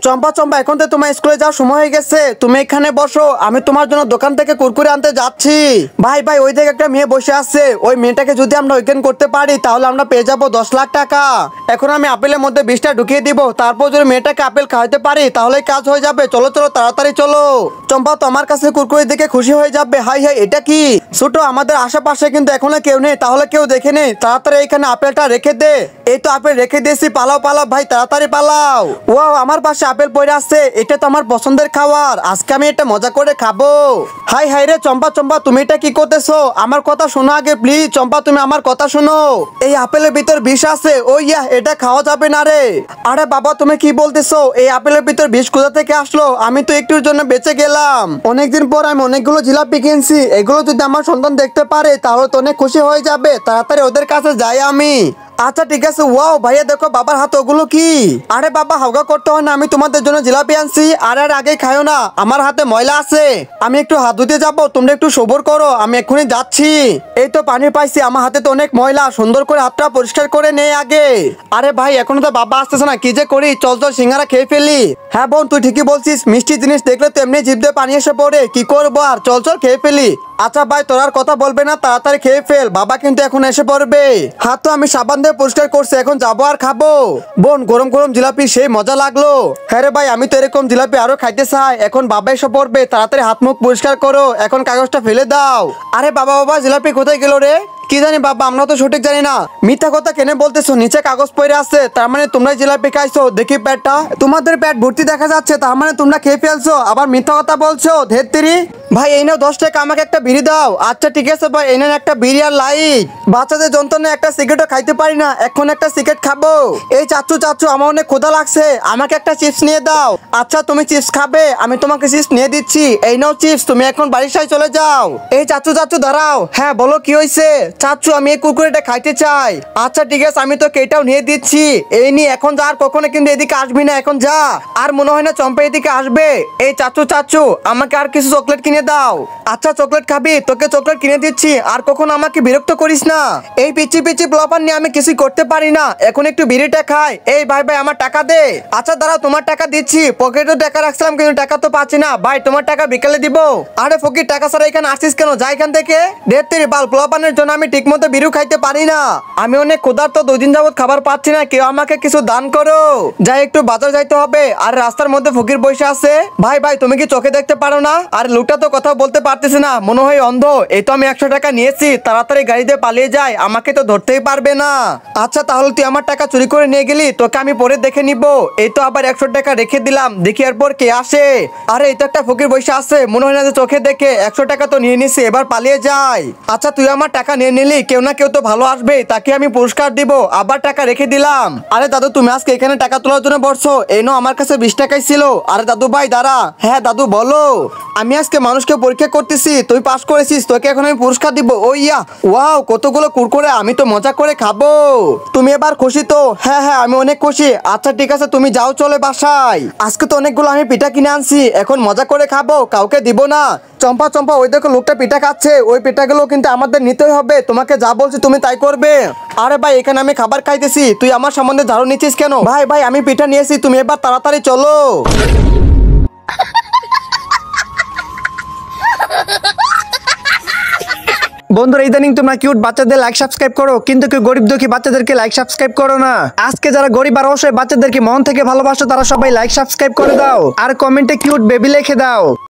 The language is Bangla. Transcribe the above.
চম্পা চম্পা, এখন তো তোমার স্কুলে যাওয়ার সময় হয়ে গেছে, তুমি এখানে বসো, আমি তোমার জন্য দোকান থেকে কুরকুরে আনতে যাচ্ছি। ভাই ভাই, ওই দিকে একটা মেয়ে বসে আছে, ওই মেয়েটাকে যদি আমরা ওইখানে করতে পারি তাহলে আমরা পেয়ে যাবো 10 লাখ টাকা। এখন আমি আপেলের মধ্যে 20টা ঢুকিয়ে দিব, তারপর যদি মেয়েটাকে আপেল খাওয়াতে পারি তাহলে কাজ হয়ে যাবে। চলো চলো তাড়াতাড়ি চলো। চম্পা তো আমার কাছে কুরকুরে দেখে খুশি হয়ে যাবে। হাই হাই, এটা কি? ছোট, আমাদের আশেপাশে কিন্তু এখনো কেউ নেই, তাহলে কেউ দেখে নেই, তাড়াতাড়ি এখানে আপেলটা রেখে দে। এই তো আপেল রেখে দিয়েছি, পালাও পালাও ভাই, তাড়াতাড়ি পালাও। ওয়াও, আমার পাশে আপেল পড়ে আছে, এটা তো আমার পছন্দের খাবার, আজকে আমি এটা মজা করে খাবো। হাই হাই রে চম্পা চম্পা, তুমি এটা কি করতেছো? আমার কথা শোনো আগে প্লিজ। চম্পা, তুমি আমার কথা শোনো, এই আপেলের ভিতর বিষ আছে। ও ইয়া, এটা খাওয়া যাবে না রে। আরে বাবা, তুমি কি বলতেছো? এই আপেলের ভিতর বিষ কোথা থেকে আসলো? আমি তো একটুর জন্য বেঁচে গেলাম। অনেকদিন পর আমি অনেকগুলো জিলাপি কিনছি, এগুলো যদি আমার সন্তান দেখতে পারে তাহলে তো অনেক খুশি হয়ে যাবে। তাড়াতাড়ি ওদের কাছে যাই আমি। আচ্ছা ঠিক আছে। ওয়াও ভাইয়া, দেখো বাবার হাতে ওগুলো কি? আরে বাবা, হাওয়া করতে হয় না, আমি তোমাদের জন্য জিলাপি আনছি। আর আগে খাও না, আমার হাতে ময়লা আছে, আমি একটু হাত ধুতে যাবো, তোমরা একটু সবর করো, আমি এক্ষুনি যাচ্ছি। এই তো পানি পাইছি, আমার হাতে তো অনেক ময়লা, সুন্দর করে হাতটা পরিষ্কার করে নেই আগে। আরে ভাই, এখনো তো বাবা আসতেছে না, কি যে করি, চল চল সিঙ্গারা খেয়ে ফেলি। হ্যাঁ বোন, তুই ঠিকই বলছিস, মিষ্টি জিনিস দেখলে তো এমনি জিভ দিয়ে পানি এসে পড়ে, কি করবো আর, চল চল খেয়ে ফেলি। আচ্ছা ভাই, তোর আর কথা বলবে না, তাড়াতাড়ি খেয়ে ফেল, বাবা কিন্তু এখন এসে পড়বে। হাত তো আমি সাবান দিয়ে পরিষ্কার করছি, এখন যাবো আর খাবো। বোন, গরম গরম জিলাপি সেই মজা লাগলো। হ্যাঁ রে ভাই, আমি তো এরকম জিলাপি আরো খাইতে চাই। এখন বাবা এসে পড়বে, তাড়াতাড়ি হাত মুখ পরিষ্কার করো, এখন কাগজটা ফেলে দাও। আরে বাবা বাবা, জিলাপি কোথায় গেল রে? কি জানি বাবা, আমরা তো সঠিক জানি না। মিথ্যা কথা কেন বলতেছো? নিচে কাগজ পড়ে আছে, তার মানে তোমরা জিলাপি খাইছো। দেখি পেটটা, তোমাদের পেট ভর্তি দেখা যাচ্ছে, তার মানে তোমরা খেয়ে ফেলছো, আবার মিথ্যা কথা বলছো। ধেত্তেরি। ভাই এই নাও 10 টাকা, আমাকে একটা বিড়ি দাও। আচ্ছা ঠিক আছে ভাই, এই নেন একটা বিড়ি আর লাইট। বাচ্চাদের যন্ত্রণায় একটা সিগারেটও খাইতে পারি না, এখন একটা সিগারেট খাবো। এই চাচু চাচু, আমার অনেক ক্ষুধা লাগছে, আমাকে একটা চিপস নিয়ে দাও। আচ্ছা তুমি চিপস খাবে, আমি তোমাকে চিপস নিয়ে দিচ্ছি, এই নাও চিপস, তুমি এখন বাড়ির সাথে চলে যাও। এই চাচু চাচু দাঁড়াও। হ্যাঁ বলো, কি হয়েছে? চাচু, আমি এই কুরকুরেটা খাইতে চাই। আচ্ছা ঠিক আছে, আমি তোকে এটাও নিয়ে দিচ্ছি, এই নি, এখন যা, আর কখনো কিন্তু এদিকে আসবি না, এখন যা। আর মনে হয় না চম্পা এদিকে আসবে। এই চাচু চাচু, আমাকে আর কিছু চকলেট কিনে দাও। আচ্ছা চকলেট খাবি, তোকে চকলেট কিনে দিচ্ছি, আর কখনো আমাকে বিরক্ত করিস না। এই পিচি পিচি ব্লপার নিয়ে আমি কিছু করতে পারি না, এখন একটু বিড়িটা খাই। এই ভাই ভাই, আমার টাকা দে। আচ্ছা দাঁড়াও, তোমার টাকা দিচ্ছি, পকেটে টাকা রাখছিলাম কিন্তু টাকা তো পাচ্ছি না। ভাই তোমার টাকা বিকালে দিব। আরে ফকির, টাকা ছাড়া এখানে আসছিস কেন? যাই এখান থেকে। দেড় বাল, ব্লপানের জন্য আমি ঠিক মতো বিড়ি খাইতে পারি না, আমি অনেক ক্ষুধার্ত, 2 দিন যাবত খাবার পাচ্ছি না, কেউ আমাকে কিছু দান করো। যাই একটু বাজার যাইতে হবে, আর রাস্তার মধ্যে ফকির বসে আছে। ভাই ভাই, তুমি কি চোখে দেখতে পারো না? আর লোকটা তো কথা বলতে পারতেছে না, মনে হয় অন্ধ। এই তো আমি 100 টাকা নিয়েছি, তাড়াতাড়ি গাড়িতে পালিয়ে যায়, আমাকে তো ধরতেই পারবে না। আচ্ছা তাহলে তুই আমার টাকা চুরি করে নিয়ে গেলি, তোকে আমি পরে দেখে নিব। এই তো আবার 100 টাকা রেখে দিলাম, দেখি এরপর কে আসে। আরে এই তো একটা ফকির বসে আছে, মনে হয় না যে চোখে দেখে। 100 টাকা তো নিয়ে নিছি, এবার পালিয়ে যায়। আচ্ছা তুই আমার টাকা নিয়ে নিলি, কেউ না কেউ তো ভালো আসবে, তাকে আমি পুরস্কার দিব। আবার টাকা রেখে দিলাম। আরে দাদু, তুমি আজকে এখানে টাকা তোলার জন্য বসছো? এই নো, আমার কাছে 20 টাকাই ছিল। আরে দাদু ভাই দাঁড়া। হ্যাঁ দাদু বলো। আমি আজকে মানুষকে পরীক্ষা করতেছি, তুই পাস করেছিস, তোকে এখন আমি পুরস্কার দিব। ও ইয়া, ওয়াও, কতগুলো কুরকুরে, আমি তো মজা করে খাবো। তুমি এবার খুশি তো? হ্যাঁ হ্যাঁ, আমি অনেক খুশি। আচ্ছা ঠিক আছে, তুমি যাও চলে বাসায়। আজকে তো অনেকগুলো আমি পিঠা কিনে আনছি, এখন মজা করে খাবো, কাউকে দিব না। চম্পা চম্পা, ওই দেখো লোকটা পিঠা খাচ্ছে, ওই পিঠাগুলো কিন্তু আমাদের নিতেই হবে, তোমাকে যা বলছি তুমি তাই করবে। আরে ভাই, এখানে আমি খাবার খাইতেছি, তুই আমার সম্বন্ধে ঝাড়ু নিচ্ছিস কেন? ভাই ভাই, আমি পিঠা নিয়েছি, তুমি এবার তাড়াতাড়ি চলো। বন্ধুরা, ইদানিং তোমরা কিউট বাচ্চাদের লাইক সাবস্ক্রাইব করো, কিন্তু কেউ গরিব দুঃখী বাচ্চাদেরকে লাইক সাবস্ক্রাইব করো না। আজকে যারা গরিব আর অসহায় বাচ্চাদেরকে মন থেকে ভালোবাসো, তারা সবাই লাইক সাবস্ক্রাইব করে দাও, আর কমেন্টে কিউট বেবি লিখে দাও।